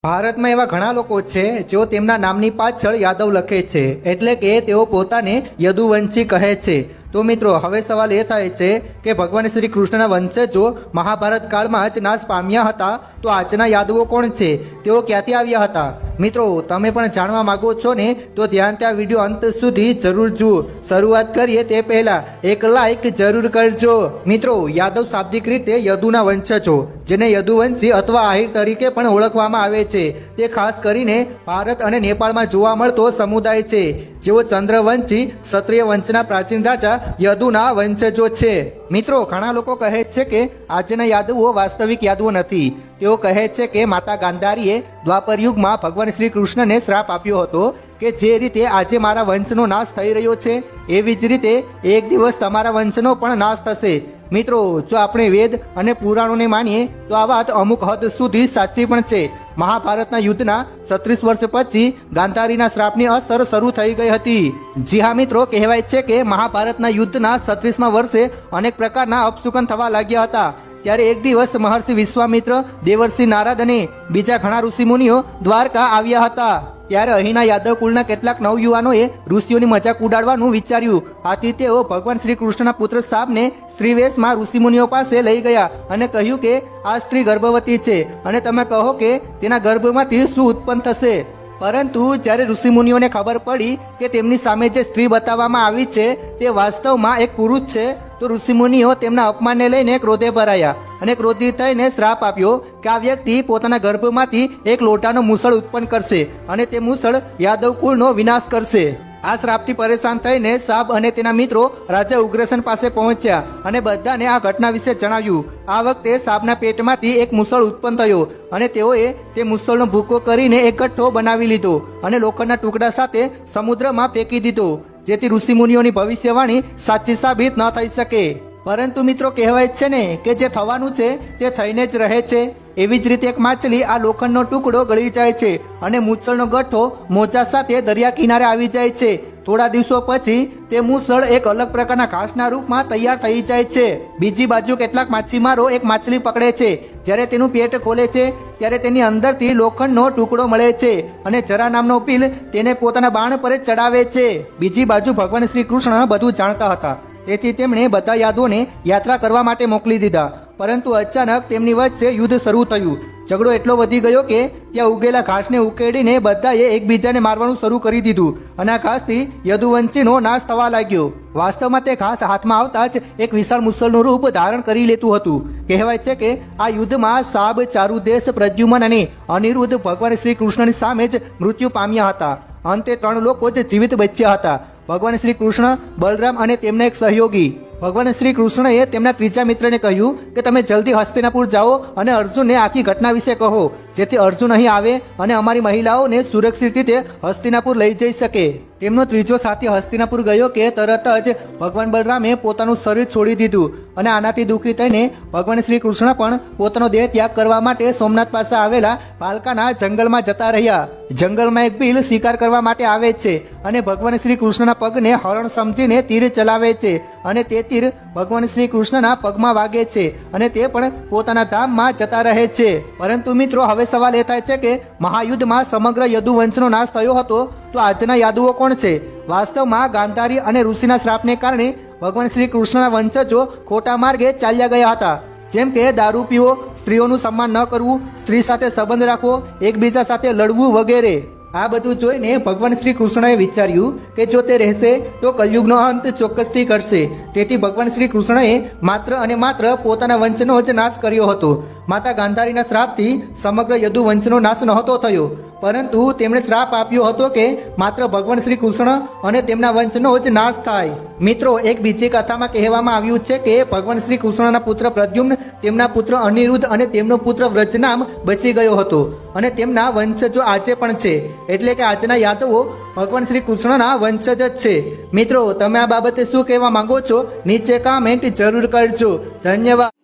ભારતમાં એવા ઘણા લોકો છે જેઓ તેમના નામની પાછળ યાદવ લખે છે, એટલે કે તેઓ પોતાને યદુવંશી કહે છે। તો મિત્રો, હવે સવાલ એ થાય છે કે ભગવાન શ્રી કૃષ્ણના વંશજો મહાભારત કાળમાં જ નાશ પામ્યા હતા, તો આજના યાદવો કોણ છે? તેઓ ક્યાંથી આવ્યા હતા? મિત્રો, તમે પણ જાણવા માંગો છો ને? તો ધ્યાનથી આ વિડીયો અંત સુધી જરૂર જુઓ। શરૂઆત કરીએ તે પહેલા એક લાઈક જરૂર કરજો। મિત્રો, યાદવ શાબ્દિક રીતે યદુના વંશજો, જેને યદુવંશી અથવા આહિર તરીકે પણ ઓળખવામાં આવે છે, તે ખાસ કરીને ભારત અને નેપાળમાં જોવા મળતો સમુદાય છે, જેઓ ચંદ્રવંશી ક્ષત્રિય વંશના પ્રાચીન રાજા યદુના વંશજો છે। મિત્રો, ઘણા લોકો કહે છે કે આજના યાદવો વાસ્તવિક યાદવો નથી। તેઓ કહે છે કે માતા ગાંધારીએ દ્વાપર યુગમાં ભગવાન શ્રી કૃષ્ણને શ્રાપ આપ્યો હતો કે જે રીતે આજે મારા વંશનો નાશ થઈ રહ્યો છે, એવી જ રીતે એક દિવસ તમારા વંશનો પણ નાશ થશે। મિત્રો, જો આપણે વેદ અને પુરાણોને માનીએ તો આ વાત અમુક હદ સુધી સાચી પણ છે। મહાભારતના યુદ્ધના 36 વર્ષ પછી ગાંધારીના શ્રાપની અસર શરૂ થઈ ગઈ હતી। જી હા મિત્રો, કહેવાય છે કે મહાભારતના યુદ્ધના 36મા વર્ષે અનેક પ્રકારના અપશુકન થવા લાગ્યા હતા। ત્યારે એક દિવસ મહર્ષિ વિશ્વામિત્ર, દેવર્ષિ નારદ અને બીજા ઘણા ઋષિમુનિઓ દ્વારકા આવ્યા હતા। ત્યારે અહીંના યાદવ કુળના કેટલાક નવયુવાનોએ ઋષિઓની મજાક ઉડાડવાનું વિચાર્યું। આથી તેઓ ભગવાન શ્રી કૃષ્ણના પુત્ર શાપને સ્ત્રીવેશમાં ઋષિમુનિઓ પાસે લઈ ગયા અને કહ્યું કે આ સ્ત્રી ગર્ભવતી છે અને તમે કહો કે તેના ગર્ભમાંથી શું ઉત્પન્ન થશે। પરંતુ જ્યારે ઋષિમુનિઓને ખબર પડી કે તેમની સામે જે સ્ત્રી બતાવવામાં આવી છે તે વાસ્તવમાં એક પુરુષ છે, તો ઋષિમુનિઓ તેમના અપમાનને લઈને ક્રોધે ભરાયા અને ક્રોધિત થઈને શ્રાપ આપ્યો કે આ વ્યક્તિ પોતાના ગર્ભમાંથી એક લોટાનો મૂસળ ઉત્પન્ન કરશે અને તે મૂસળ યાદવ કુળનો વિનાશ કરશે। આ શ્રાપથી પરેશાન થઈને સાબ અને તેના મિત્રો રાજા ઉગ્રસેન પાસે પહોંચ્યા અને બધાને આ ઘટના વિશે જણાવ્યું। આ વખતે સાબના પેટમાંથી એક મૂસળ ઉત્પન્ન થયો અને તેઓએ તે મૂસળનો ભૂકો કરીને એક ગઠ્ઠો બનાવી લીધો અને લોખંડના ટુકડા સાથે સમુદ્રમાં ફેંકી દીધો, જેથી ઋષિમુનિઓની ભવિષ્યવાણી સાચી સાબિત ન થઈ શકે। પરંતુ મિત્રો, કહેવાય છે ને કે જે થવાનું છે તે થઈને જ રહે છે। એવી જ રીતે એક માછલી આ લોખંડનો ટુકડો ગળી જાય છે અને મૂસળનો ગઠ્ઠો મોજા સાથે દરિયા કિનારે આવી જાય છે। થોડા દિવસો પછી તે મૂસળ એક અલગ પ્રકારના ઘાસના રૂપમાં તૈયાર થઈ જાય છે। બીજી બાજુ કેટલાક માછીમારો એક માછલી પકડે છે। જ્યારે તેનું પેટ ખોલે છે ત્યારે તેની અંદરથી લોખંડનો ટુકડો મળે છે અને જરા નામનો પીલ તેને પોતાના બાણ પર ચડાવે છે। બીજી બાજુ ભગવાન શ્રી કૃષ્ણ બધું જાણતા હતા, તેથી તેમણે બધા યાદવોને યાત્રા કરવા માટે મોકલી દીધા। પરંતુ અચાનક તેમની વચ્ચે યુદ્ધ શરૂ થયું। ઝઘડો એટલો વધી ગયો કે ત્યાં ઉગેલા ઘાસને ઉકેડીને બધાએ એકબીજાને મારવાનું શરૂ કરી દીધું અને આ ઘાસથી યદુવંશીનો નાશ થવા લાગ્યો। વાસ્તવમાં તે ઘાસ હાથમાં આવતા જ એક વિશાળ મૂસળનું રૂપ ધારણ કરી લેતું હતું। કહેવાય છે કે આ યુદ્ધમાં સાબ, ચારુદેશ, પ્રદ્યુમન અને અનિરુદ્ધ ભગવાન શ્રી કૃષ્ણની સામે જ મૃત્યુ પામ્યા હતા। અંતે 3 લોકો જ જીવિત બચ્યા હતા: ભગવાન શ્રી કૃષ્ણ, બલરામ અને તેમના એક સહયોગી। ભગવાન શ્રી કૃષ્ણએ તેમના ત્રીજા મિત્રને કહ્યું કે તમે જલ્દી હસ્તિનાપુર જાઓ અને અર્જુનને આખી ઘટના વિશે કહો, જેથી અર્જુન અહીં આવે અને અમારી મહિલાઓને સુરક્ષિત રીતે હસ્તિનાપુર લઈ જઈ શકે। તેમનો ત્રીજો સાથી હસ્તિનાપુર ગયો કે તરત જ ભગવાન બલરામે પોતાનું શરીર છોડી દીધું અને આનાથી દુઃખી થઈને ભગવાન શ્રી કૃષ્ણ પણ પોતાનો દેહ ત્યાગ કરવા માટે સોમનાથ પાસે આવેલા ભાલકાના જંગલમાં જતા રહ્યા। જંગલમાં એક ભીલ શિકાર કરવા માટે આવે છે અને ભગવાન શ્રી કૃષ્ણના પગને હરણ સમજીને તીર ચલાવે છે અને તે તીર ભગવાન શ્રી કૃષ્ણના પગમાં વાગે છે અને તે પણ પોતાના ધામમાં જતા રહે છે। પરંતુ મિત્રો, હવે સવાલ એ થાય છે કે મહાયુદ્ધમાં સમગ્ર યદુવંશનો નાશ થયો હતો, તો આજના યાદવો કોણ છે? વાસ્તવમાં ગાંધારી અને ઋષિના શ્રાપને કારણે ભગવાન શ્રી કૃષ્ણના વંશજો ખોટા માર્ગે ચાલ્યા ગયા હતા, જેમ કે દારૂ પીવો, સ્ત્રીઓનું સન્માન ન કરવું, સ્ત્રી સાથે સંબંધ રાખવો, એકબીજા સાથે લડવું વગેરે। આ બધું જોઈને ભગવાન શ્રી કૃષ્ણએ વિચાર્યું કે જો તે રહેશે તો કલયુગનો અંત ચોક્કસથી કરશે। તેથી ભગવાન શ્રી કૃષ્ણએ માત્ર અને માત્ર પોતાના વંશનો જ નાશ કર્યો હતો। માતા ગાંધારીના શ્રાપથી સમગ્ર યદુવંશનો નાશ નહોતો થયો, પરંતુ તેમણે શ્રાપ આપ્યો હતો કે માત્ર ભગવાન શ્રી કૃષ્ણ અને તેમના વંશનો જ નાશ થાય। મિત્રો, એક બીજી કથામાં કહેવામાં આવ્યું છે કે ભગવાન શ્રી કૃષ્ણના પુત્ર પ્રદ્યુમ્ન, તેમના પુત્ર અનિરુદ્ધ અને તેમનો પુત્ર વ્રજનામ બચી ગયો હતો અને તેમના વંશજો આજે પણ છે। એટલે કે આજના યાદવો ભગવાન શ્રી કૃષ્ણના વંશજ જ છે। મિત્રો, તમે આ બાબતે શું કહેવા માંગો છો? નીચે કમેન્ટ જરૂર કરજો। ધન્યવાદ।